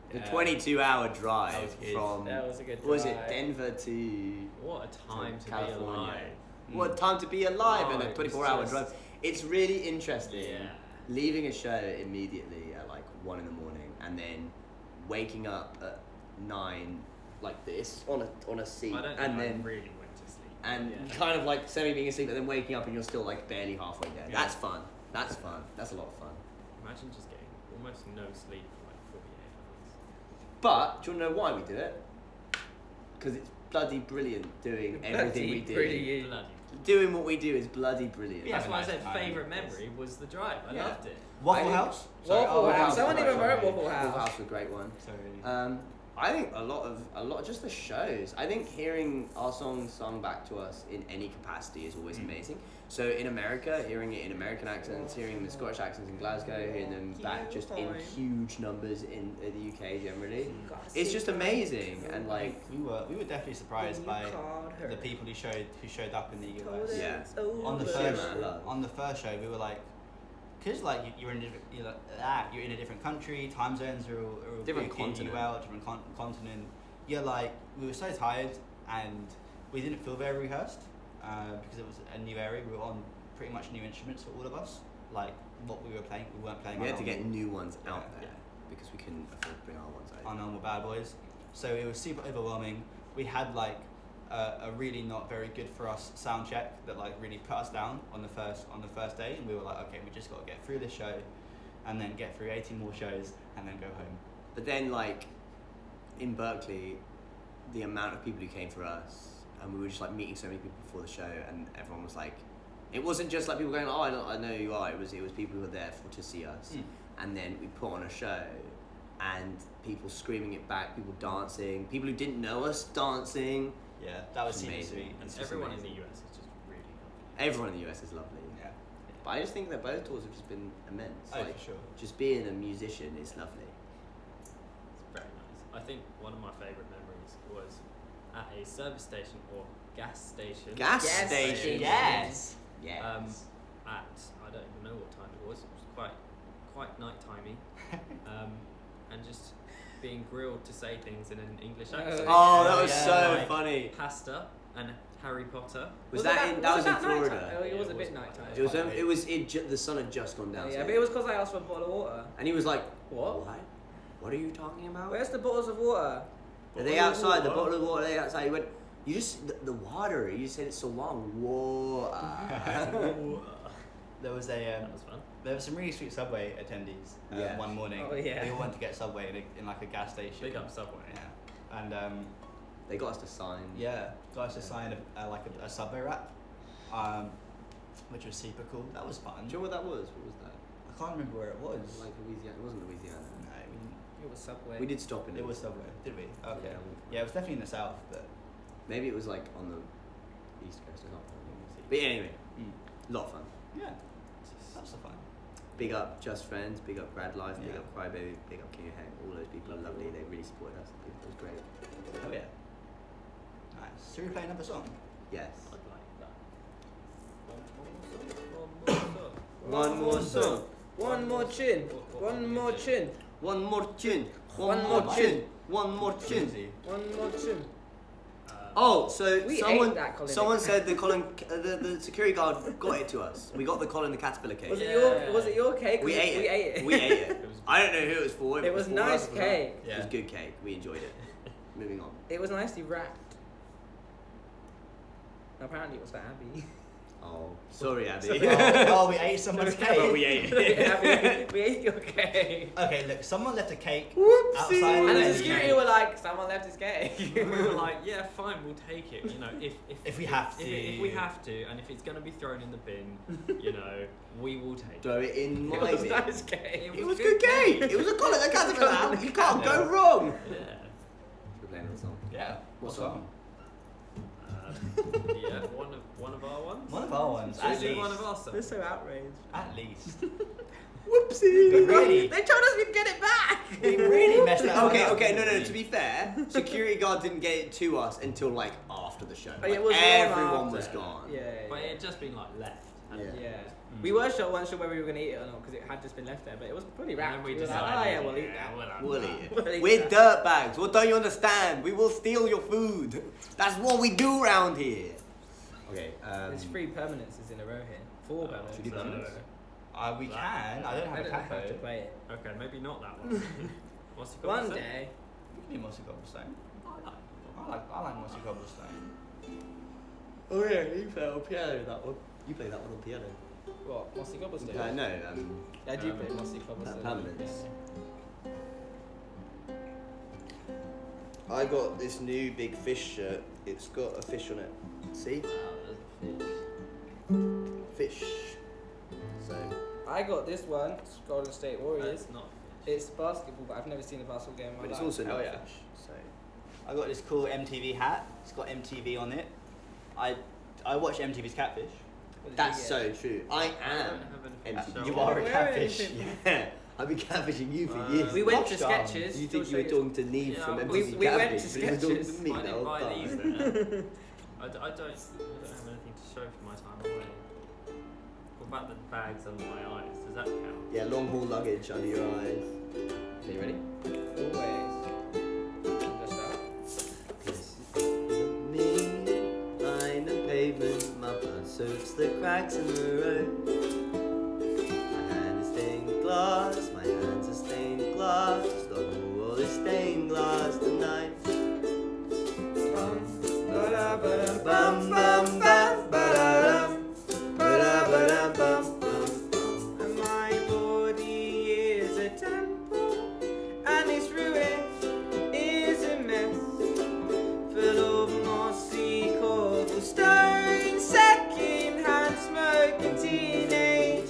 The Yeah. 22-hour That drive was good. from That was a good what was it, drive. Denver to What a time to be California. alive. What time to be alive Oh, in a it was 24-hour just- drive? It's really interesting. Yeah. Leaving a show immediately at like 1 in the morning and then waking up at 9 like this on a seat I don't and think I then really went to sleep. and Yeah. kind of like semi being asleep and then waking up and you're still like barely halfway there. Yeah. That's fun. That's fun. That's a lot of fun. Imagine just getting almost no sleep for like 48 But do you want to know why we do it? Because it's bloody brilliant doing everything we do. Pretty hours. Bloody. Doing what we do is bloody brilliant. Yeah. That's why I nice said time. favourite memory was the drive. I Yeah. loved it. Waffle I House. Waffle House. Someone Waffle even House. wrote Waffle Waffle House. House was a great one. Sorry. I think a lot of just the shows. I think hearing our songs sung back to us in any capacity is always amazing. So in America, hearing it in American accents, hearing the Scottish accents in Glasgow, hearing them back just in huge numbers in the UK generally, it's just amazing. And like, we were definitely surprised by the people who showed up in the US. yeah, On the Yeah, first man, I love. on the first show, we were like, because like you're in a different country, time zones are all Different freaking continent. you out, different continent. You're like, we were so tired and we didn't feel very rehearsed because it was a new area. We were on pretty much new instruments for all of us. Like what we were playing, we weren't playing. we our had to get normal- new ones out Yeah. there because we couldn't afford to bring our ones our out. normal bad boys. So it was super overwhelming. We had like a really not very good for us sound check that like really put us down on the first day, and we were like, okay, we just got to get through this show, and then get through 18 more shows, and then go home. But then like in Berkeley, the amount of people who came for us, and we were just like meeting so many people before the show, and everyone was like, it wasn't just like people going, oh, I know who you are. It was people who were there to see us, and then we put on a show, and people screaming it back, people dancing, people who didn't know us dancing. Yeah, that was It's super amazing. sweet. It's And just everyone amazing. in the US is just really lovely. Everyone in the US is lovely. Yeah. But I just think that both tours have just been immense. Oh, like, for sure. just being a musician is lovely. It's very nice. I think one of my favourite memories was at a service station or gas station. Gas Gas station. station. Yes. Yes. at, I don't even know what time it was quite night-timey, and just being grilled to say things in an English accent. Oh, that was Yeah. so Like funny. Pasta and Harry Potter. Was that was in nighttime? Florida? Oh, it was a Yeah, bit it was nighttime. It was the sun had just gone down. Yeah, but it was because I asked for a bottle of water. And he was like, What? What are you talking about? Where's the bottles of water? Are they outside? The bottle of water. Are they outside? He went. You just the water. You said it so long. Water. There was That was fun. there were some really sweet Subway attendees Yeah. one morning. Oh, yeah. They all went to get Subway in like a gas station. Big up Subway. Yeah, and They got us to sign. yeah, got us to sign a Subway wrap, which was super cool. That was fun. Do you know what that was? What was that? I can't remember where it was. Like Louisiana. It wasn't Louisiana. No, It was Subway. We did stop in it was Subway. Did we? Okay. Yeah, Yeah, it was definitely in the south, but Maybe it was like on the east coast or something. But anyway, a lot of fun. yeah, that was so fun. Big up Just Friends, big up Grad Life, big Yeah. up Crybaby, big up King of Hang. All those people are lovely. They really supported us. It was great. Oh yeah. Nice. Should we play another song? Yes. I'd like that. One more song. One more chin. One more chin. One more chin. One more chin. One more chin. One more chin. Oh, so We someone ate that Colin someone the said the security guard got it to us. We got the Colin the Caterpillar cake. Was it Yeah. your cake? We ate it. We ate it. We ate it. It was- I don't know who it was for. It was for nice us, cake. It was good cake. We enjoyed it. Moving on. It was nicely wrapped. Apparently it was for Abby. Oh, sorry, Abby. Oh, we ate someone's cake. But we ate it. Abby, we ate your cake. Okay, look, someone left a cake Whoopsie. outside. And the then the venue. security were like, someone left his cake. We were like, yeah, fine, we'll take it. You know, If we have to. if we have to, and if it's going to be thrown in the bin, you know, we will take it. Throw it in my It was bin. nice cake. It was good cake. It was a Colin the Caterpillar. You can't go wrong. Yeah. We're playing that song. Yeah. What song? Yeah, one of our ones. One of our ones. Should we At do least. one of our They're songs? so outraged. At least. Whoopsie. But really, They told us we'd get it back. we really messed that one Okay, up. okay, no. To be fair, security guard didn't get it to us until like after the show. Oh, yeah, Like, it was long everyone after. was gone. Yeah. But it had just been like left. And Yeah. Yeah. We weren't weren't sure whether we were going to eat it or not because it had just been left there, but it was pretty And wrapped. then we were like, decided, oh yeah, we'll eat that. We'll eat We'll it. eat We're that. dirtbags. What don't you understand? We will steal your food. That's what we do around here. Okay. There's 3 permanences in a row here. 4 permanences. should we do permanents? We can. I don't have I a don't have to capo. play it. Okay, maybe not that one. What's it called? One day. We can do Mossy Cobblestone. I like I like Mossy Cobblestone. Oh yeah, you play on piano that one. You play that one on piano. What? Mossy Cobblestone? No, I do play Mossy Cobblestone. permanents. I got this new big fish shirt. It's got a fish on it. See? Fish. So. I got this one. It's Golden State Warriors. It's not. It's basketball, but I've never seen a basketball game in my But it's life. also not Oh, yeah. fish. So. I got this cool MTV hat. It's got MTV on it. I watch MTV's Catfish. What did you That's get? so true. I I don't am have anything empty. to show You off. are a Where catfish. is it? Yeah, I've been catfishing you for years. We went to Gosh darn. Sketches. You to think you were show talking to Neve Yeah, from we- MTV we went Catfish, to but you were talking Sketches. to me I the didn't whole buy time. these. I don't have anything to show for my time away. What about the bags under my eyes? Does that count? Yeah, long haul luggage under your eyes. Are you ready? Always. Just that. This is me, line the pavement, my blood soaks the cracks in the road. My hand is stained glass, my hands are stained glass, the whole world is stained glass tonight. Ba-da-ba-dum, bum, bum, bum, ba-da-dum, ba-da-ba-dum, bum, bum, bum. And my body is a temple, and its ruin is a mess, full of mossy cobblestone, second-hand smoking teenage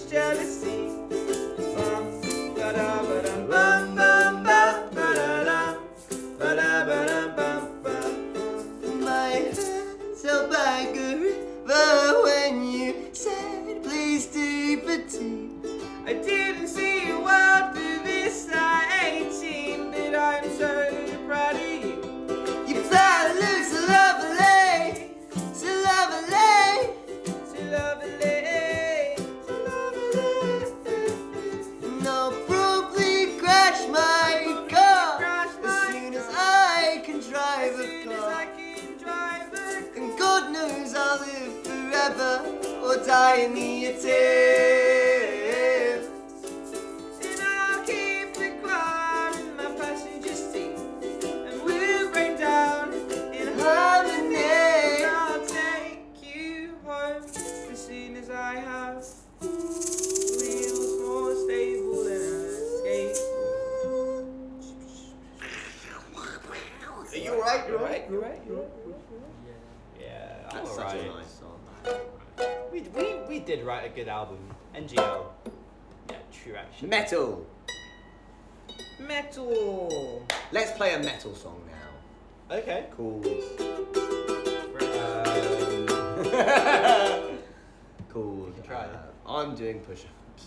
forever or die in the attempt. And I'll keep the choir in my passenger seat, and we'll break down in harmony. I'll take you home as soon as I have wheels more stable than a skateboard. Are you alright? You're right. Yeah, That's I'm such alright. a nice song. We did write a good album. NGL. Yeah, true action. Metal. Metal. Let's play a metal song now. Okay. Cool. Cool. can try. I'm doing push-ups.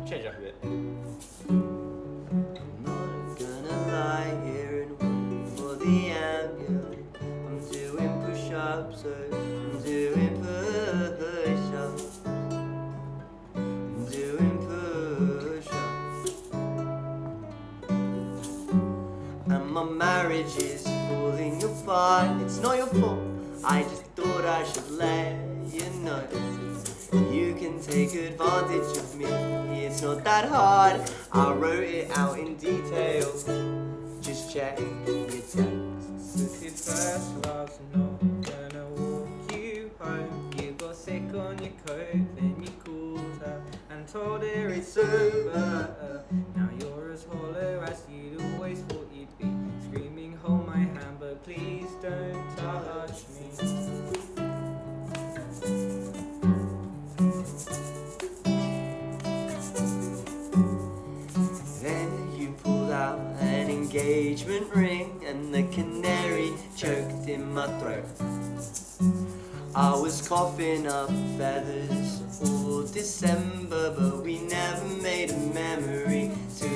Change up a bit. I'm not gonna lie here and wait for the ambulance. I'm doing push-ups, I'm doing push-ups. I'm doing push-ups. And my marriage is falling apart. It's not your fault, I just thought I should let you know. You can take advantage of me, it's not that hard. I wrote it out in detail. Just check your texts. With your first love's not gonna walk you home. You got sick on your coat, then you called her and told her it's over. Now you're as hollow as you'd always thought you'd be. Screaming, hold my hand, but please don't touch me. Then you pulled out an engagement ring and the canary choked in my throat. I was coughing up feathers all December, but we never made a memory to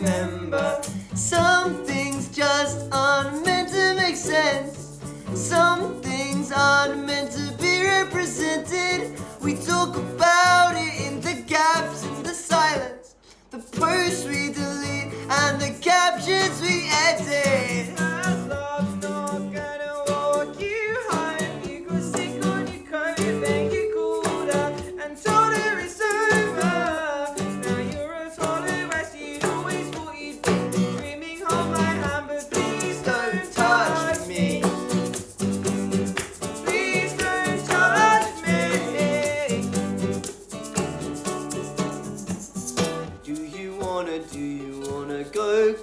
remember. Some things just aren't meant to make sense. Some things aren't meant to be represented. We talk about it in the gaps and the silence, the posts we delete and the captions we edit. First love's not gonna walk you home. You got sick on your coat, then you called her and told her it's over. Now you're as hollow as you'd always thought you'd be. Screaming, hold my hand, but please don't touch me. Please don't touch me. Do you wanna go,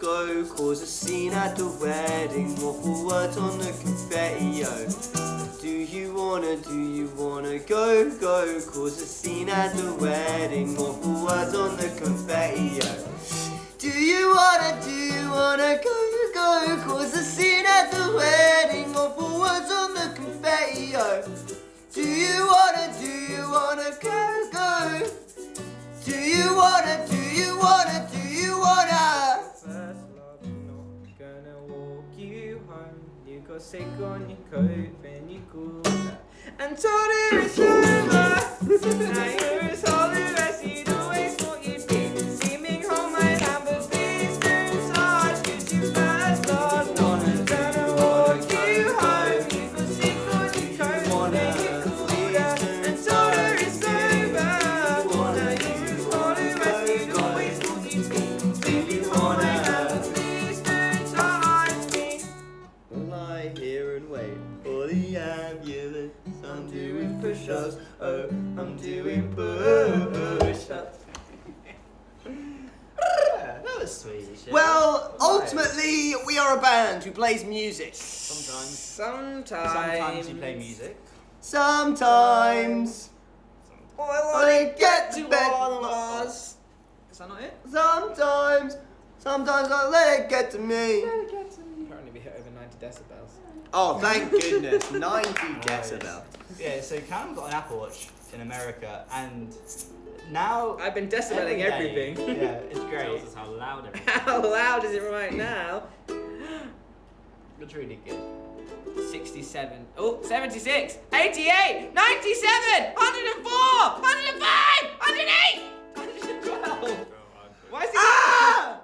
cause a scene at the wedding, waffle words on the confetti-o. Do you wanna go, cause a scene at the wedding, waffle words on the confetti-o. Do you wanna go, cause a scene at the wedding, waffle words on the confetti-o. Do you wanna go? Do you wanna? First love's not gonna walk you home. You got sick on your coat, then you called her and told her it's over. Now you're as hollow as you'd always thought you'd be. Seeming hold my hand, but please don't touch. 'Cause your first love's not gonna walk you home. You got sick on your coat, then you called her and told her it's over. Now you're as hollow as you'd always thought you'd be. Seeming hold my hand, but please don't touch me. Lie here and wait for the ambulance. I'm doing push-ups, oh, I'm doing push-ups. Yeah, that was sweet. Well, ultimately, we are a band who plays music. Sometimes you play music. Sometimes I get to bed Is that not it? Sometimes I let it get to me. Apparently we hit over 90 decibels. Oh, thank goodness. 90 decibels. Yeah, so Callum got an Apple Watch in America, and now I've been decibeling every day- everything. Yeah, it's Tells great. us how loud everything. How loud is it right now? It's really good. 67. Oh, 76. 88. 97. 104. 105. 108. 112. Why is it? Ah!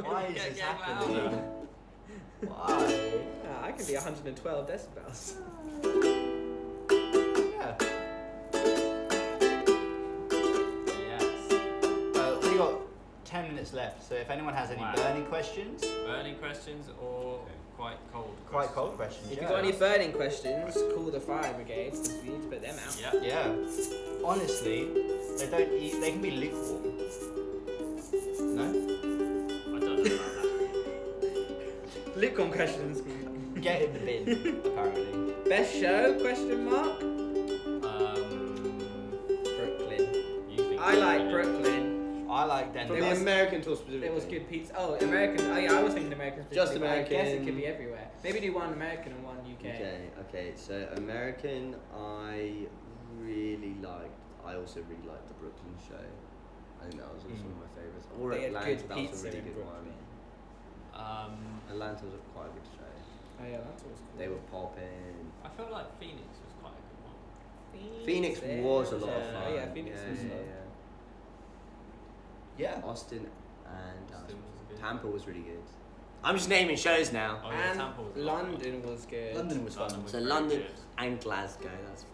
Why is Get this louder. happening? Why? I can be 112 decibels. Yeah. Yes. We got 10 minutes left, so if anyone has any Wow. burning questions, Burning questions or quite cold? quite cold questions. If yeah. you've got any burning questions, call the fire brigade because we need to put them out. Yeah. Yeah. Honestly, they don't eat. They can be lukewarm. No. I don't know about Lukewarm questions. Get in the bin. Apparently. Best show? Question mark. that. Brooklyn. You think I like Brooklyn. I like From Denver. the American tour specifically. There was good pizza. Oh, American. Oh yeah, I was thinking American. Just specifically, but I guess it American. could be everywhere. Maybe do one American and one UK. Okay. So American, I really liked. I also really liked the Brooklyn show. I think that was also one of my favourites. Or They had Atlanta, good that was pizza a really in good Brooklyn. one. Atlanta was quite a good show. Oh yeah, that was cool. They were popping. I felt like Phoenix was quite a good one. Phoenix there was a lot of yeah. fun. Oh yeah, Phoenix was. Yeah. Austin and Austin was good. Tampa was really good. I'm just naming shows now. Oh yeah, And Tampa was a lot of fun. London was good. London was fun. London was So very London good. and Glasgow. That's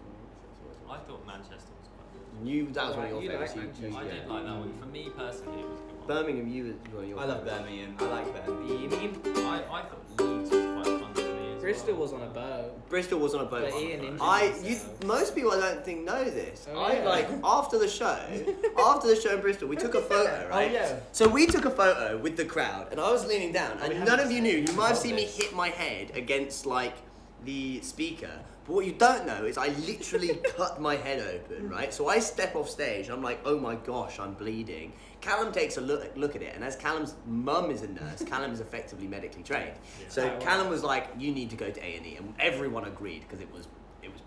I thought Manchester was quite good. that was one of your You like favourites. Manchester. I did like that one. For me personally, it was a good one. Birmingham, you was one of your I love favourites. Birmingham. I like Birmingham. I thought Leeds was quite fun for me as Bristol well. was on a boat. Bristol was on a boat. But Ian injured You himself. most people I don't think know this. Oh, I yeah. like after the show in Bristol, we took a photo, right? Oh, yeah. So we took a photo with the crowd, and I was leaning down, Oh, we and none haven't of you knew. You seen might have all seen me this. hit my head against like the speaker. But what you don't know is I literally cut my head open, right? So I step off stage, and I'm like, oh my gosh, I'm bleeding. Callum takes a look at it, and as Callum's mum is a nurse, Callum is effectively medically trained. Yeah. So Oh, wow. Callum was like, you need to go to A&E, and everyone agreed because it was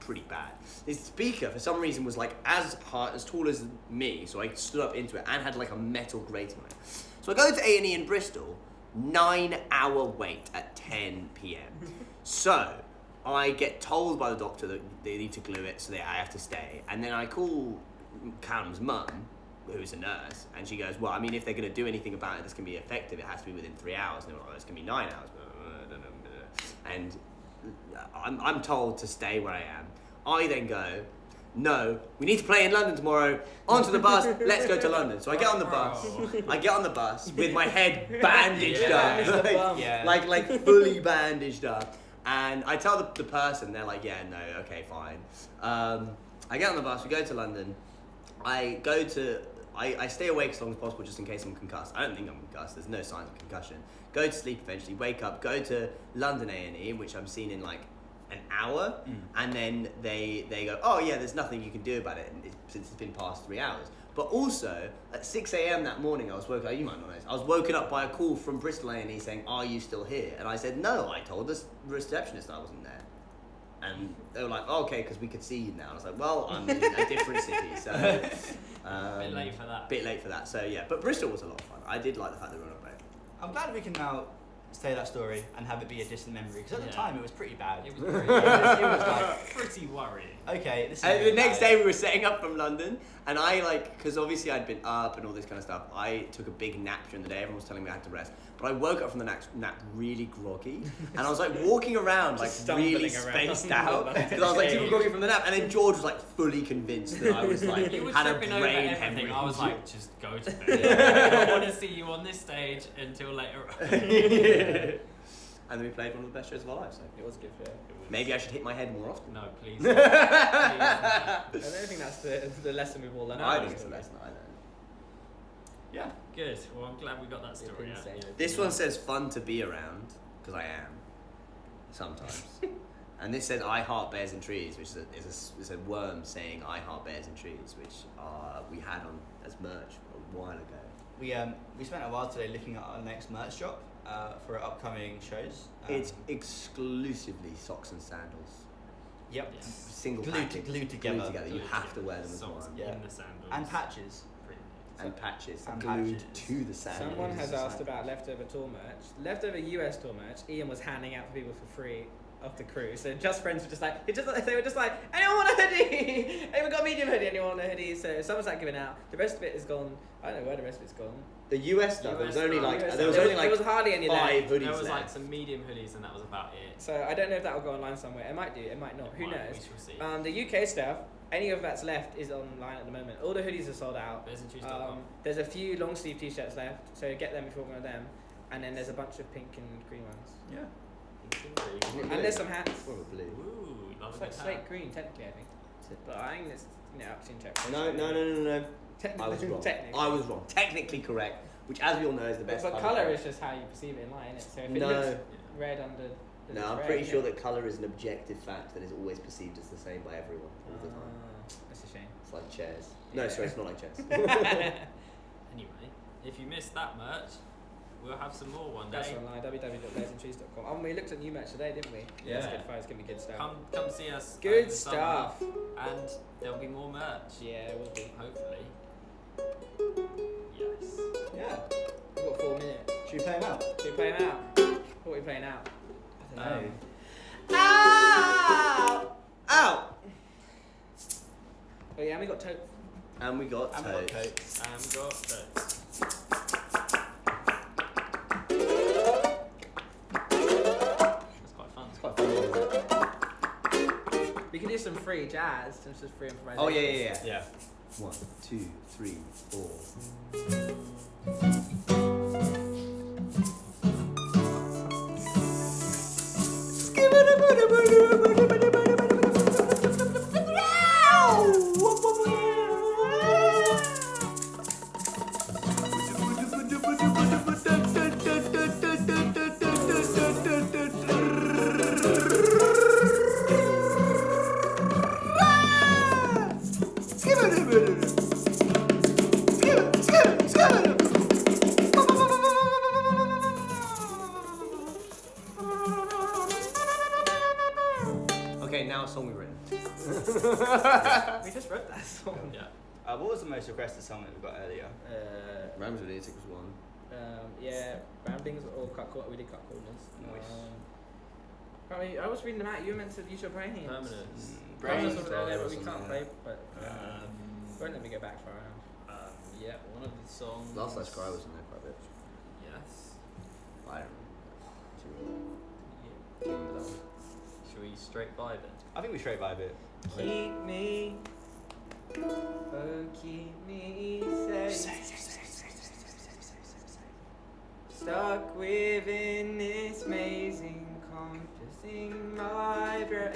pretty bad. This speaker, for some reason, was like as tall as me, so I stood up into it and had like a metal grating on it. So I go to A&E in Bristol, 9-hour wait at 10 p.m. So I get told by the doctor that they need to glue it, so I have to stay. And then I call Callum's mum, who is a nurse, and she goes, well, I mean, if they're going to do anything about it that's going to be effective, it has to be within 3 hours. And they're like, oh, it's going to be 9 hours. And I'm told to stay where I am. I then go, no, we need to play in London tomorrow. Onto the bus, let's go to London. So I get on the bus. I get on the bus with my head bandaged Yeah. up. Yeah. Like fully bandaged up. And I tell the person, they're like, yeah, no, okay, fine. I get on the bus, we go to London. I stay awake as long as possible just in case I'm concussed. I don't think I'm concussed, there's no signs of concussion. Go to sleep eventually, wake up, go to London A&E, which I'm seen in like an hour, and then they go, oh yeah, there's nothing you can do about it since it's been past 3 hours. But also, at 6 a.m. that morning, I was woken up, you might not know this, I was woken up by a call from Bristol A&E saying, are you still here? And I said, no, I told the receptionist I wasn't there. And they were like, oh, okay, because we could see you now. And I was like, well, I'm in a different city, so... Bit late for that. Bit late for that, so yeah. But Bristol was a lot of fun. I did like the fact that we were on a boat. I'm glad we can now say that story and have it be a distant memory, because at the Yeah. time it was pretty bad. It was pretty, it was like, pretty worrying. okay, this is And the really next bad. day we were setting up from London, and I because obviously I'd been up and all this kind of stuff, I took a big nap during the day. Everyone was telling me I had to rest. But I woke up from the nap really groggy, and I was like walking around like really stumbling around. spaced out, because I was like super groggy from the nap, and then George was like fully convinced that I was like, You were had a tripping over brain everything. hemorrhage. I was like, just go to bed. I don't want to see you on this stage until later on. And then we played one of the best shows of our lives, so It was good. Yeah. maybe I should hit my head more often. No, please. I don't think that's the lesson we've all learned. I think it's a lesson, I know. Yeah. Good. Well, I'm glad we got that story out. Insane. This one says fun to be around, because I am, sometimes. And this says I heart bears and trees, which is a worm saying I heart bears and trees, which we had on as merch a while ago. We spent a while today looking at our next merch shop for our upcoming shows. It's exclusively socks and sandals. Yep. Yeah. Single Glued package. glued together. You have to wear them as Socks one. Yeah. in the sandals. And patches. Pretty neat. And patches And glued patches. to the sandals. Someone has It's asked like- about leftover tour merch. Leftover US tour merch. Ian was handing out for people for free of the crew. So just friends were just like, they were just like, anyone want a hoodie? Anyone got a medium hoodie? Anyone want a hoodie? So someone's like giving out. The rest of it is gone. I don't know where the rest of it's gone. The US stuff. There was only like there was there was hardly any five left. hoodies There was left. like some medium hoodies, and that was about it. So I don't know if that will go online somewhere. It might do. It might not. Who We knows? shall see. The UK stuff. Any of that's left is online at the moment. All the hoodies are sold out. There's a few long sleeve t-shirts left, so get them if you want one of them. And then there's a bunch of pink and green ones. Yeah. And there's some hats. Probably. Ooh, love It's a like good slate hat. green technically, I think. But I think it's up to interpretation. No. I Technically, was wrong. technically. I was wrong. Technically correct, which, as we all know, is the best. But colour is just how you perceive it in light, isn't it? So if it No. looks red under. then No, it's I'm red, pretty isn't sure it? that colour is an objective fact that is always perceived as the same by everyone all the time. That's a shame. It's like chairs. No, Yeah. sorry, it's not like chairs. Anyway, if you missed that merch, we'll have some more one day. That's online, www.blazingtrees.com. Oh, we looked at new merch today, didn't we? Yeah. That's good fun. It's going to be good stuff. Come see us. Good this summer, stuff. and there'll be more merch. Yeah, it will be. Hopefully. Yes. Yeah. We've got 4 minutes. Should we play them out? Should we play them out? What are we playing out? I don't know. Ow! Ow! Oh yeah, and we got totes. And we got And we got totes. coats. Got totes. That's quite fun. It's quite funny, isn't it? We can do some free jazz, since it's free information. Oh yeah. Yeah. 1, 2, 3, 4. Okay, now a song we've written. We just wrote that song. Yeah. What was the most requested song that we got earlier? Rams Lunatic was one. Yeah, Ramblings or cut corners. We did cut corners. Nice. I was reading them out. You were meant to use your brains. Permanence. Brains Brains. over there, but we Brains. can't play. But won't let me go back far enough. Yeah, one of the songs. Last Last Cry was in there quite a bit. Yes. I don't remember. Yeah. Do you remember that one? Should we straight vibe it? I think we straight vibe it. Keep me, oh keep me safe. Stuck within this maze encompassing my breath.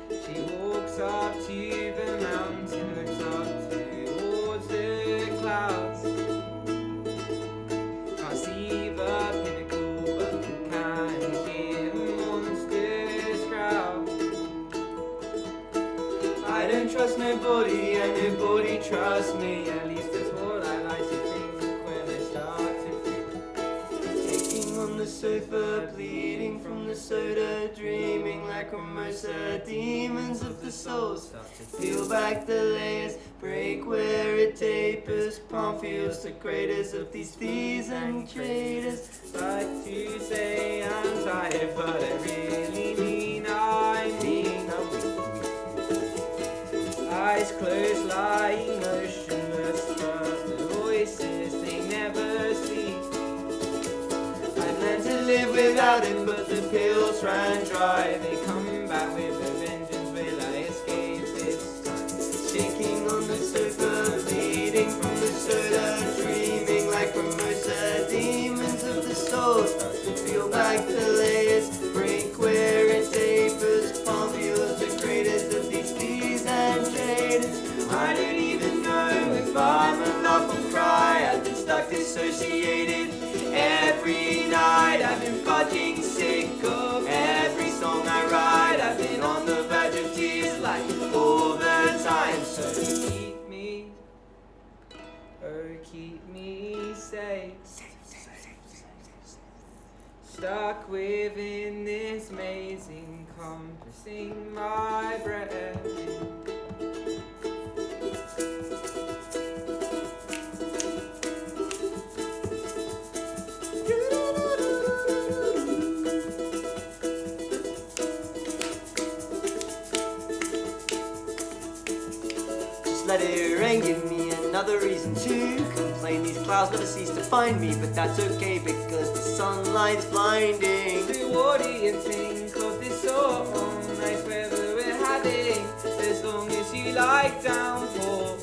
She walks up to the mountain, looks up towards the clouds. Can't see the pinnacle, but can hear monsters growl. I don't trust nobody, and nobody trusts me. At least that's what I like to think when I start to think. Taking on the sofa, bleeding from the soda, dreaming like Mimosa. Demons of the soul start to peel back the layers, break where it tapers. Palm feels the craters of these thieves and traitors. Like to say I'm tired, but I really mean I'm eyes closed, lying motionless, but the voices they never sleep. I learned to live without it, but the pills ran dry. They come back with a vengeance. Will I escape this time? Shaking on the sofa, bleeding from the soda, dreaming like Mimosa. Demons of the soul start to peel back the layers, break where it tapers. Palm feels the greatest of these thieves and traitors. I don't even know if I'm a laugh or cry. I've been stuck dissociated every night. I've been fudging sick of every song I write. I've been on the verge of tears like all the time. So keep me, oh keep me safe. Stuck within this maze encompassing my breath. another reason to complain. These clouds never cease to find me, but that's okay because the sunlight's blinding. So what do you think of this autumn? Nice weather we're having, as long as you like downpour.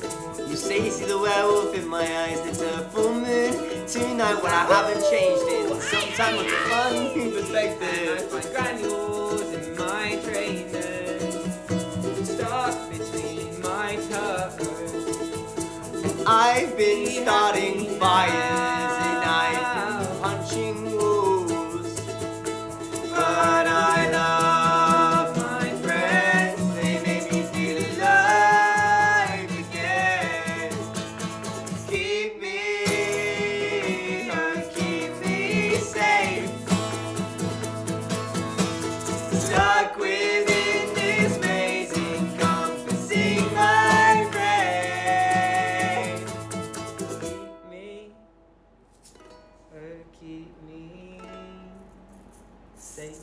You say you see the werewolf in my eyes, it's a full moon tonight. When I haven't changed in some time with a fun And I perspective. find granules in my trainers, stuck between my toes. I've been starting fires and I've been punching walls, but I love my friends. They make me feel alive again. Keep me safe. Stuck within this maze, encompassing my brain. Keep me safe.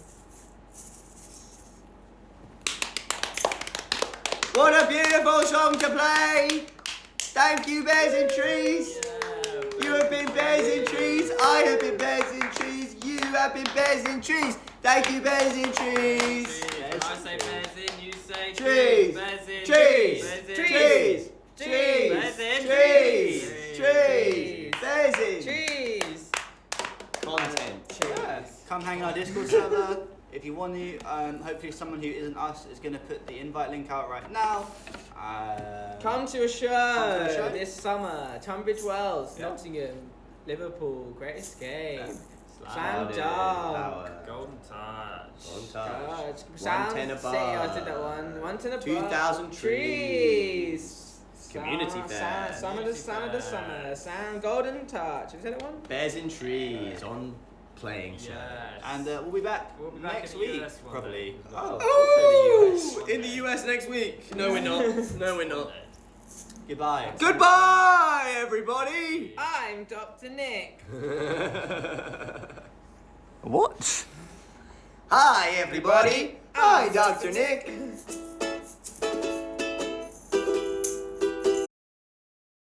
What a beautiful song to play! Thank you, Bears in Trees. You have been Bears in Trees. I have been Bears in Trees. You have been Bears in Trees. Thank you, Bears in Trees. I say bears in, you say Trees. Bears in, Trees. bears in, Trees. Trees. Bears in, Trees. trees. Trees. Bears in. Cheese. Content. Come hang in our Discord server if you want to. Hopefully someone who isn't us is going to put the invite link out right now. Come to a show, Come to a show. this summer. Tunbridge Wells, Yeah. Nottingham, Liverpool, Great Escape, Clouded Sandal. Power. Golden touch. On touch. Sound 110 a City, I did bar. that one. 110 a bar. 2,000 trees. Community fair. Summer to Community summer. fair. Sound Golden Touch. Have you said it one? Bears in Trees on playing show. Yes. And we'll be back We'll be back next in the week, US one probably. day. Oh, in the US next week. No, we're not. No, we're not. Goodbye. Goodbye, everybody. I'm Dr. Nick. What? Hi, everybody. Hi, Dr. Nick.